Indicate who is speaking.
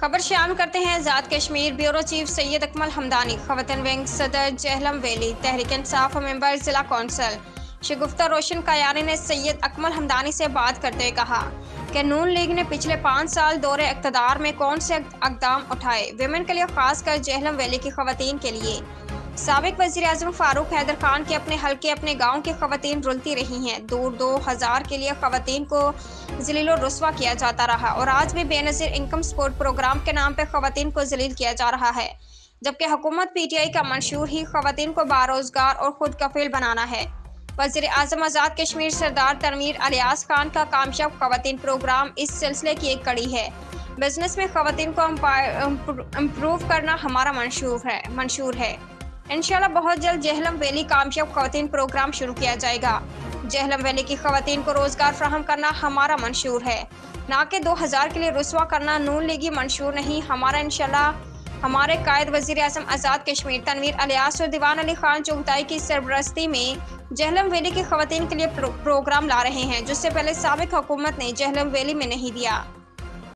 Speaker 1: خبر شامل کرتے ہیں آزاد کشمیر بیورو چیف سید اکمل حمدانی، خواتین ونگ صدر جہلم ویلی، تحریک انصاف ممبر ضلع کونسل شگفتہ روشن کیانی نے سید اکمل حمدانی سے بات کرتے ہوئے کہا کہ نون لیگ نے پچھلے 5 سال دور اقتدار میں کون سے اقدام اٹھائے ویمن کے لیے، خاص کر جہلم ویلی کی خواتین کے لیے۔ سابق وزیر اعظم فاروق حیدر خان کے اپنے حلقے اپنے گاؤں کی خواتین رلتی رہی ہیں، دور 2000 کے لیے خواتین کو ذلیل و رسوا کیا جاتا رہا اور آج بھی بے نظیر انکم سپورٹ پروگرام کے نام پہ خواتین کو ذلیل کیا جا رہا ہے، جبکہ حکومت پی ٹی آئی کا منشور ہی خواتین کو باروزگار اور خود کفیل بنانا ہے۔ وزیر اعظم آزاد کشمیر سردار تنویر الیاس خان کا کامیاب خواتین پروگرام اس سلسلے کی ایک کڑی ہے۔ بزنس میں خواتین کو امپروو کرنا ہمارا منشور ہے۔ انشاءاللہ بہت جلد جہلم ویلی کامیاب خواتین پروگرام شروع کیا جائے گا۔ جہلم ویلی کی خواتین کو روزگار فراہم کرنا ہمارا منشور ہے، نہ کہ 2000 کے لیے رسوا کرنا نون لیگی منشور نہیں ہمارا۔ انشاءاللہ ہمارے قائد وزیر اعظم آزاد کشمیر تنویر الیاس اور دیوان علی خان چغتائی کی سربرستی میں جہلم ویلی کی خواتین کے لیے پروگرام لا رہے ہیں، جس سے پہلے سابق حکومت نے جہلم ویلی میں نہیں دیا۔